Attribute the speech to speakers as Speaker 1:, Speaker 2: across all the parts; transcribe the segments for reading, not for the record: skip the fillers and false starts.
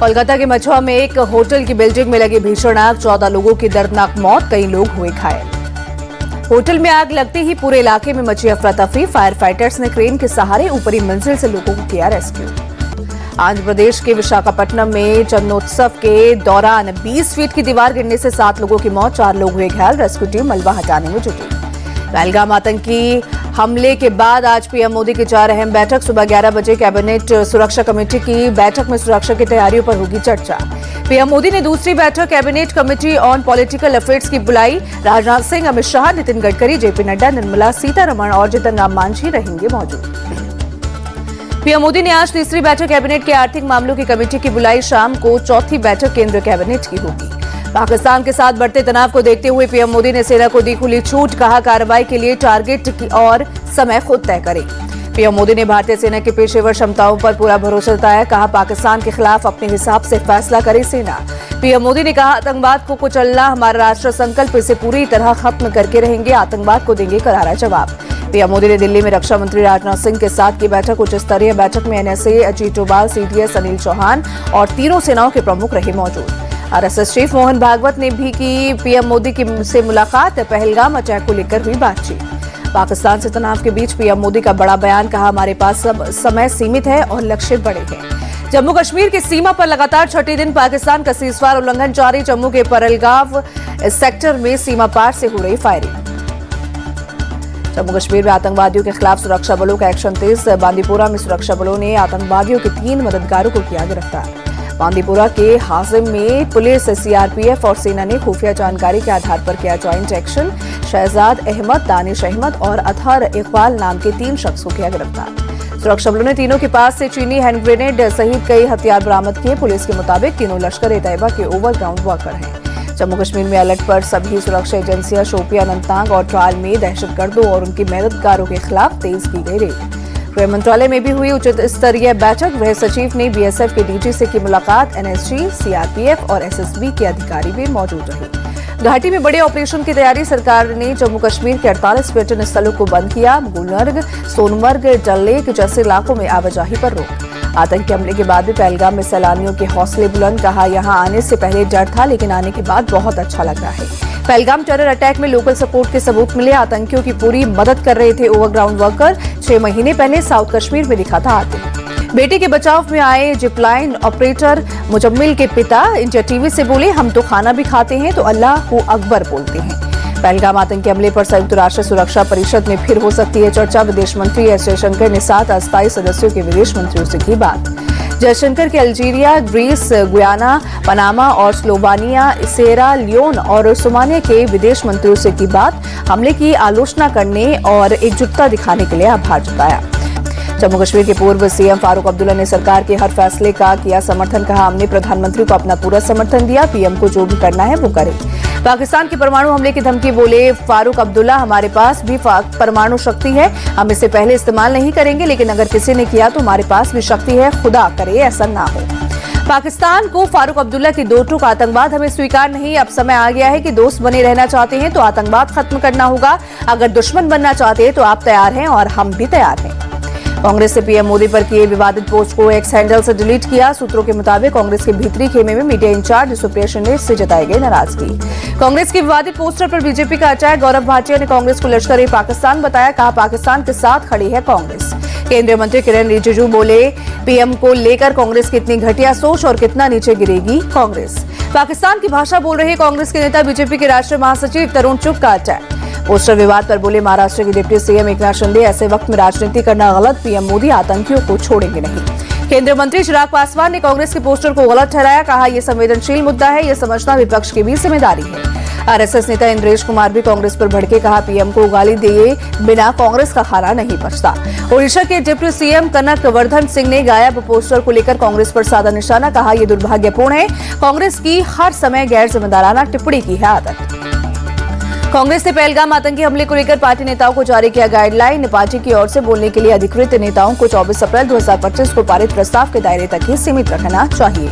Speaker 1: कोलकाता के मछुआ में एक होटल की बिल्डिंग में लगी भीषण आग, 14 लोगों की दर्दनाक मौत, कई लोग हुए घायल। होटल में आग लगते ही पूरे इलाके में मची अफरा तफरी। फायर फाइटर्स ने क्रेन के सहारे ऊपरी मंजिल से लोगों को किया रेस्क्यू। आंध्र प्रदेश के विशाखापट्टनम में जन्मोत्सव के दौरान 20 फीट की दीवार गिरने से 7 लोगों की मौत, 4 लोग हुए घायल। रेस्क्यू टीम मलबा हटाने में जुटी। पहलगाम आतंकी हमले के बाद आज पीएम मोदी की 4 अहम बैठक। सुबह 11 बजे कैबिनेट सुरक्षा कमेटी की बैठक में सुरक्षा की तैयारियों पर होगी चर्चा। पीएम मोदी ने दूसरी बैठक cabinet committee on political affairs की बुलाई। राजनाथ सिंह, अमित शाह, नितिन गडकरी, जेपी नड्डा, निर्मला सीतारमण और जीतन राम मांझी रहेंगे मौजूद। पीएम मोदी ने आज तीसरी बैठक कैबिनेट के आर्थिक मामलों की कमेटी की बुलाई। शाम को चौथी बैठक केंद्रीय कैबिनेट की होगी। पाकिस्तान के साथ बढ़ते तनाव को देखते हुए पीएम मोदी ने सेना को दी खुली छूट। कहा, कार्रवाई के लिए टारगेट की और समय खुद तय करें। पीएम मोदी ने भारतीय सेना की पेशेवर क्षमताओं पर पूरा भरोसा जताया। कहा, पाकिस्तान के खिलाफ अपने हिसाब से फैसला करे सेना। पीएम मोदी ने कहा, आतंकवाद को कुचलना हमारा राष्ट्र संकल्प, इसे पूरी तरह खत्म करके रहेंगे, आतंकवाद को देंगे करारा जवाब। पीएम मोदी ने दिल्ली में रक्षा मंत्री राजनाथ सिंह के साथ की बैठक। उच्च स्तरीय बैठक में एनएसए अजीत डोभाल, सीडीएस अनिल चौहान और तीनों सेनाओं के प्रमुख रहे मौजूद। आरएसएस चीफ मोहन भागवत ने भी की पीएम मोदी से मुलाकात। पहलगाम अटैक को लेकर हुई बातचीत। पाकिस्तान से तनाव के बीच पीएम मोदी का बड़ा बयान। कहा, हमारे पास सब समय सीमित है और लक्ष्य बड़े हैं। जम्मू कश्मीर की सीमा पर लगातार छठे दिन पाकिस्तान का सीजफायर उल्लंघन जारी। जम्मू के परलगाव सेक्टर में सीमा पार से हो रही फायरिंग। जम्मू कश्मीर में आतंकवादियों के खिलाफ सुरक्षा बलों का एक्शन तेज। बांदीपोरा में सुरक्षा बलों ने आतंकवादियों के 3 मददगारों को किया गिरफ्तार। बांदीपोरा के हाजिम में पुलिस, सीआरपीएफ और सेना ने खुफिया जानकारी के आधार पर किया ज्वाइंट एक्शन। शहजाद अहमद, दानिश अहमद और अतहर इकबाल नाम के 3 शख्स को किया गिरफ्तार। सुरक्षा बलों ने तीनों के पास से चीनी हैंड ग्रेनेड सहित कई हथियार बरामद किए। पुलिस के मुताबिक तीनों लश्कर-ए-तैयबा के ओवरग्राउंड वर्कर हैं। जम्मू कश्मीर में अलर्ट पर सभी सुरक्षा एजेंसियां। शोपियां, अनंतनाग और ट्राल में दहशतगर्दों और उनके मददगारों के खिलाफ तेज की गई रेड। गृह मंत्रालय में भी हुई उच्च स्तरीय बैठक। गृह सचिव ने बीएसएफ के डीजी से की मुलाकात। एनएसजी, सीआरपीएफ और एसएसबी के अधिकारी भी मौजूद रहे। घाटी में बड़े ऑपरेशन की तैयारी। सरकार ने जम्मू कश्मीर के 48 पर्यटन स्थलों को बंद किया। गुलमर्ग, सोनमर्ग, डल लेक जैसे इलाकों में आवाजाही पर रोक। आतंकी हमले के बाद भी पहलगाम में सैलानियों के हौसले बुलंद। कहा, यहां आने से पहले डर था, लेकिन आने के बाद बहुत अच्छा लग रहा है। पहलगाम टेरर अटैक में लोकल सपोर्ट के सबूत मिले। आतंकियों की पूरी मदद कर रहे थे ओवरग्राउंड वर्कर। 6 महीने पहले साउथ कश्मीर में दिखा था आतंक। बेटे के बचाव में आए जिपलाइन ऑपरेटर मुजम्मिल के पिता इंडिया टीवी से बोले, हम तो खाना भी खाते हैं तो अल्लाह अकबर बोलते हैं। पहलगाम आतंकी हमले पर संयुक्त राष्ट्र सुरक्षा परिषद में फिर हो सकती है चर्चा। विदेश मंत्री एस जयशंकर ने 7 अस्थायी सदस्यों के विदेश मंत्रियों से की बात। जयशंकर के अल्जीरिया, ग्रीस, गुयाना, पनामा और स्लोवानिया, सेरा लियोन और सोमालिया के विदेश मंत्रियों से की बात। हमले की आलोचना करने और एकजुटता दिखाने के लिए आभार जताया। जम्मू कश्मीर के पूर्व सीएम फारूक अब्दुल्ला ने सरकार के हर फैसले का किया समर्थन। कहा, हमने प्रधानमंत्री को अपना पूरा समर्थन दिया। पीएम को जो भी करना है वो करे। पाकिस्तान के परमाणु हमले की धमकी बोले फारूक अब्दुल्ला, हमारे पास भी परमाणु शक्ति है, हम इसे पहले इस्तेमाल नहीं करेंगे, लेकिन अगर किसी ने किया तो हमारे पास भी शक्ति है, खुदा करे ऐसा ना हो। पाकिस्तान को फारूक अब्दुल्ला की दो टूक आतंकवाद हमें स्वीकार नहीं। अब समय आ गया है कि दोस्त बने रहना चाहते हैं तो आतंकवाद खत्म करना होगा। अगर दुश्मन बनना चाहते हैं तो आप तैयार हैं और हम भी तैयार हैं। कांग्रेस से पीएम मोदी पर किए विवादित पोस्ट को एक्स हैंडल से डिलीट किया। सूत्रों के मुताबिक कांग्रेस के भीतरी खेमे में मीडिया इंचार्ज सुप्रिया शिंदे से जताई गई नाराजगी। कांग्रेस के विवादित पोस्टर पर बीजेपी का अटैक। गौरव भाटिया ने कांग्रेस को लश्कर-ए-पाकिस्तान बताया। कहा, पाकिस्तान के साथ खड़ी है कांग्रेस। केंद्रीय मंत्री किरण रिजिजू बोले, पीएम को लेकर कांग्रेस की इतनी घटिया सोच और कितना नीचे गिरेगी कांग्रेस। पाकिस्तान की भाषा बोल रहे कांग्रेस के नेता बीजेपी के राष्ट्रीय महासचिव तरुण चुग का अटैक। पोस्टर विवाद पर बोले महाराष्ट्र के डिप्टी सीएम एकनाथ शिंदे, ऐसे वक्त में राजनीति करना गलत, पीएम मोदी आतंकियों को छोड़ेंगे नहीं। केंद्रीय मंत्री चिराग पासवान ने कांग्रेस के पोस्टर को गलत ठहराया। कहा, यह संवेदनशील मुद्दा है, यह समझना विपक्ष की भी जिम्मेदारी है। आरएसएस नेता इंद्रेश कुमार भी कांग्रेस पर भड़के। कहा, पीएम को गाली दिए बिना कांग्रेस का खाना नहीं पचता। ओडिशा के डिप्टी सीएम कनक वर्धन सिंह ने गायब पोस्टर को लेकर कांग्रेस पर साधा निशाना। कहा, यह दुर्भाग्यपूर्ण है, कांग्रेस की हर समय गैर जिम्मेदाराना टिप्पणी की है आदत। कांग्रेस ने पहलगाम आतंकी हमले को लेकर पार्टी नेताओं को जारी किया गाइडलाइन। पार्टी की ओर से बोलने के लिए अधिकृत नेताओं को 24 अप्रैल 2025 को पारित प्रस्ताव के दायरे तक ही सीमित रखना चाहिए।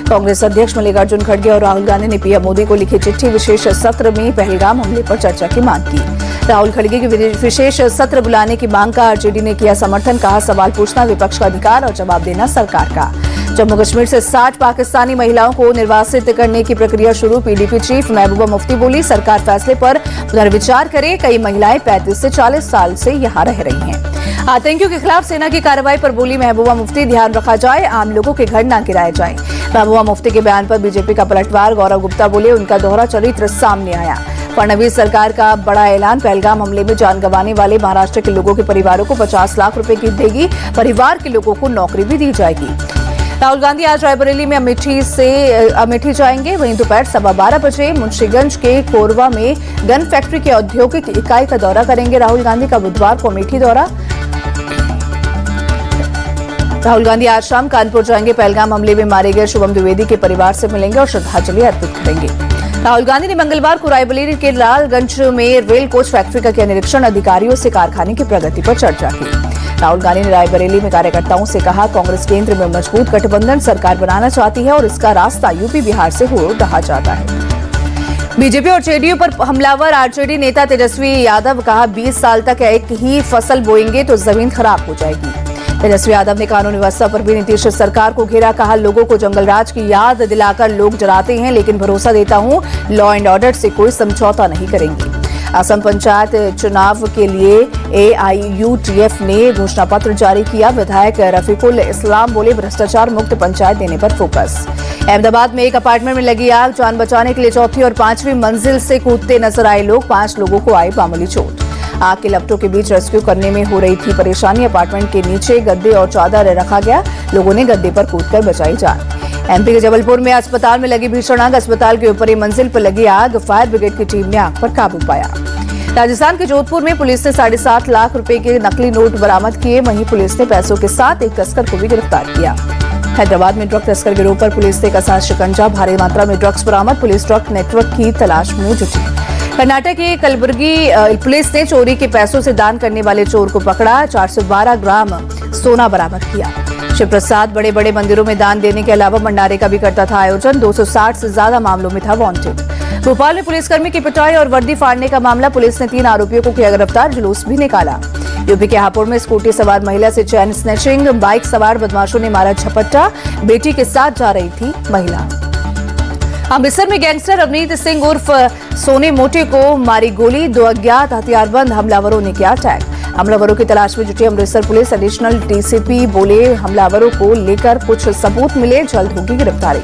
Speaker 1: कांग्रेस अध्यक्ष मल्लिकार्जुन खड़गे और राहुल गांधी ने पीएम मोदी को लिखी चिट्ठी विशेष सत्र में पहलगाम हमले पर चर्चा की मांग की। राहुल खड़गे की विशेष सत्र बुलाने की मांग का आरजेडी ने किया समर्थन। कहा, सवाल पूछना विपक्ष का अधिकार और जवाब देना सरकार का। जम्मू कश्मीर से 60 पाकिस्तानी महिलाओं को निर्वासित करने की प्रक्रिया शुरू। पीडीपी चीफ महबूबा मुफ्ती बोली, सरकार फैसले पर पुनर्विचार करे। कई महिलाएं 35 से 40 साल से यहां रह रही हैं। आतंकियों के खिलाफ सेना की कार्रवाई पर बोली महबूबा मुफ्ती, ध्यान रखा जाए, आम लोगों के घर न गिराए जाए। महबूबा मुफ्ती के बयान पर बीजेपी का पलटवार। गौरव गुप्ता बोले, उनका दोहरा चरित्र सामने आया। फडणवीस सरकार का बड़ा ऐलान, पहलगाम हमले में जान गंवाने वाले महाराष्ट्र के लोगों के परिवारों को 50 लाख रुपए की देगी। परिवार के लोगों को नौकरी भी दी जाएगी। राहुल गांधी आज रायबरेली में अमेठी जाएंगे। वहीं दोपहर 12:15 बजे मुंशीगंज के कोरवा में गन फैक्ट्री के औद्योगिक इकाई का दौरा करेंगे। राहुल गांधी का बुधवार को अमेठी दौरा। राहुल गांधी आज शाम कानपुर जाएंगे। पहलगाम हमले में मारे गए शुभम द्विवेदी के परिवार से मिलेंगे और श्रद्धांजलि अर्पित करेंगे। राहुल गांधी ने मंगलवार को रायबरेली के लालगंज में रेल कोच फैक्ट्री का किया निरीक्षण। अधिकारियों से कारखाने की प्रगति पर चर्चा की। राहुल गांधी ने रायबरेली में कार्यकर्ताओं से कहा, कांग्रेस केंद्र में मजबूत गठबंधन सरकार बनाना चाहती है और इसका रास्ता यूपी बिहार से हो रहा जाता है। बीजेपी और जेडीयू पर हमलावर आरजेडी नेता तेजस्वी यादव, कहा 20 साल तक एक ही फसल बोएंगे तो जमीन खराब हो जाएगी। तेजस्वी यादव ने कानून व्यवस्था पर भी नीतीश सरकार को घेरा। कहा, लोगों को जंगलराज की याद दिलाकर लोग डराते हैं, लेकिन भरोसा देता हूं लॉ एंड ऑर्डर से कोई समझौता नहीं करेंगे। असम पंचायत चुनाव के लिए एआईयूडीएफ ने घोषणा पत्र जारी किया। विधायक रफीकुल इस्लाम बोले, भ्रष्टाचार मुक्त पंचायत देने पर फोकस। अहमदाबाद में एक अपार्टमेंट में लगी आग, जान बचाने के लिए चौथी और 5वीं मंजिल से कूदते नजर आए लोग। 5 लोगों को आई मामूली चोट। आग के लपटों के बीच रेस्क्यू करने में हो रही थी परेशानी। अपार्टमेंट के नीचे गद्दे और चादर रखा गया। लोगों ने गद्दे पर कूदकर बचाई जान। एमपी के जबलपुर में अस्पताल में लगी भीषण आग। अस्पताल के ऊपरी मंजिल पर लगी आग। फायर ब्रिगेड की टीम ने आग पर काबू पाया। राजस्थान के जोधपुर में पुलिस ने 7.5 लाख रुपए के नकली नोट बरामद किए। वहीं पुलिस ने पैसों के साथ एक तस्कर को भी गिरफ्तार किया। हैदराबाद में ड्रग तस्कर गिरोह पर पुलिस ने कसा शिकंजा। भारी मात्रा में ड्रग्स बरामद। पुलिस ड्रग नेटवर्क की तलाश में जुटी। कर्नाटक के कलबुर्गी पुलिस ने चोरी के पैसों से दान करने वाले चोर को पकड़ा। 412 ग्राम सोना बरामद किया। शिव प्रसाद बड़े बड़े मंदिरों में दान देने के अलावा भंडारे का भी करता था आयोजन। 260 से ज्यादा मामलों में था वांटेड। भोपाल में पुलिसकर्मी की पिटाई और वर्दी फाड़ने का मामला। पुलिस ने 3 आरोपियों को किया गिरफ्तार। जुलूस भी निकाला। यूपी के हापुड़ में स्कूटी सवार महिला से चैन स्नैचिंग। बाइक सवार बदमाशों ने मारा झपट्टा। बेटी के साथ जा रही थी महिला। अमृतसर में गैंगस्टर अवनीत सिंह उर्फ सोने मोटे को मारी गोली। 2 अज्ञात हथियारबंद हमलावरों ने किया अटैक। हमलावरों की तलाश में जुटी अमृतसर पुलिस। एडिशनल डीसीपी बोले, हमलावरों को लेकर कुछ सबूत मिले, जल्द होगी गिरफ्तारी।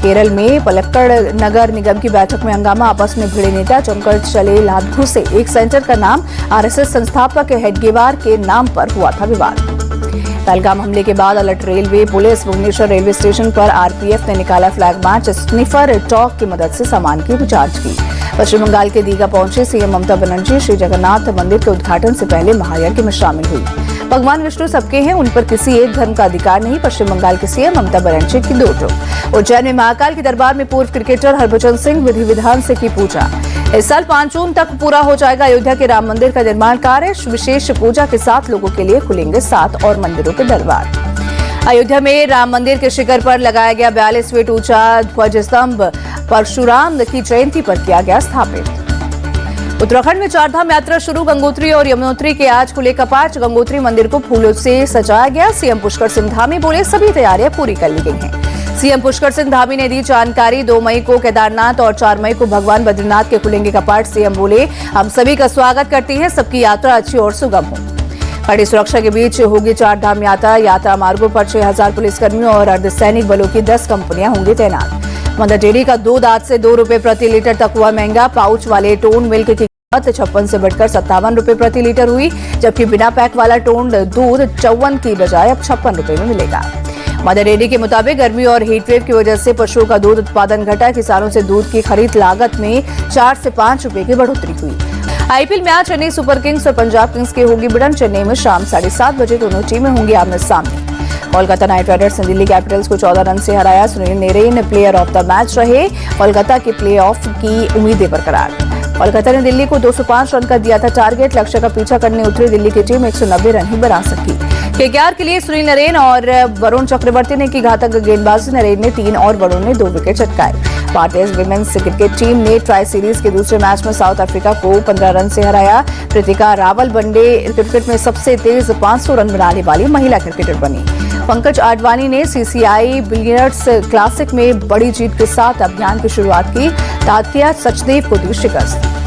Speaker 1: केरल में पलक्कड़ नगर निगम की बैठक में हंगामा। आपस में भिड़े नेता जमकर चले लात घुसे। एक सेंटर का नाम आरएसएस संस्थापक हेडगेवार के नाम पर हुआ था विवाद। पहलगाम हमले के बाद alert railway police. Bhubaneswar railway station पर आरपीएफ ने निकाला फ्लैग मार्च। स्निफर टॉक की मदद से सामान की जांच की। पश्चिम बंगाल के दीघा पहुंचे सीएम ममता बनर्जी। श्री जगन्नाथ मंदिर के उद्घाटन से पहले महायज्ञ में शामिल हुई। भगवान विष्णु सबके हैं, उन पर किसी एक धर्म का अधिकार नहीं। पश्चिम बंगाल के सीएम ममता बनर्जी की 2 टोक। उज्जैन में महाकाल के दरबार में पूर्व क्रिकेटर हरभजन सिंह विधि विधान से की पूजा। इस साल 5 जून तक पूरा हो जाएगा अयोध्या के राम मंदिर का निर्माण कार्य। विशेष पूजा के साथ लोगों के लिए खुलेंगे 7 और मंदिरों के दरबार। अयोध्या में राम मंदिर के शिखर पर लगाया गया 42 फीट ऊंचा ध्वज स्तंभ। परशुराम की जयंती पर किया गया स्थापित। उत्तराखंड में 4 धाम यात्रा शुरू। गंगोत्री और यमुनोत्री के आज खुले कपाट। गंगोत्री मंदिर को फूलों से सजाया गया। सीएम पुष्कर सिंह धामी बोले, सभी तैयारियां पूरी कर ली गई हैं। सीएम पुष्कर सिंह धामी ने दी जानकारी। 2 मई को केदारनाथ और 4 मई को भगवान बद्रीनाथ के खुलेंगे कपाट। सीएम बोले, हम सभी का स्वागत करते हैं, सबकी यात्रा अच्छी और सुगम हो। कड़ी सुरक्षा के बीच होगी 4 धाम यात्रा। यात्रा मार्गों पर 6000 पुलिसकर्मियों और अर्धसैनिक बलों की 10 कंपनियां होंगी तैनात। मदर डेयरी का दूध आज से 2 रुपए प्रति लीटर तक हुआ महंगा। पाउच वाले टोन मिल्क की कीमत 56 से बढ़कर 57 रुपए प्रति लीटर हुई, जबकि बिना पैक वाला टोन दूध 54 की बजाय अब 56 रुपए में मिलेगा। मदर डेयरी के मुताबिक गर्मी और हीटवेव की वजह से पशुओं का दूध उत्पादन घटा। किसानों से दूध की खरीद लागत में 4 से 5 रुपए की बढ़ोतरी हुई। आईपीएल में आज चेन्नई सुपर किंग्स और पंजाब किंग्स की होगी भिड़ंत। चेन्नई में शाम 7:30 बजे दोनों टीमें होंगी आमने सामने। कोलकाता नाइट राइडर्स ने दिल्ली कैपिटल्स को 14 रन से हराया। Sunil Narine player of the match रहे। कोलकाता के प्लेऑफ की उम्मीदें बरकरार। कोलकाता ने दिल्ली को 205 रन का दिया था टारगेट। लक्ष्य का पीछा करने उतरी दिल्ली की टीम 190 रन ही बना सकी। केकेआर के लिए सुनील नरेन और वरुण चक्रवर्ती ने की घातक गेंदबाजी। नरेन ने 3 और वरुण ने 2 विकेट चटकाए। भारतीय विमेंस क्रिकेट टीम ने ट्राई सीरीज के दूसरे मैच में साउथ अफ्रीका को 15 रन से हराया। कृतिका रावल वनडे क्रिकेट में सबसे तेज 500 रन बनाने वाली महिला क्रिकेटर बनी। पंकज आडवाणी ने सीसीआई बिलियर्ड्स क्लासिक में बड़ी जीत के साथ अभियान की शुरुआत की। तात्या सचदेव को दी शिकस्त।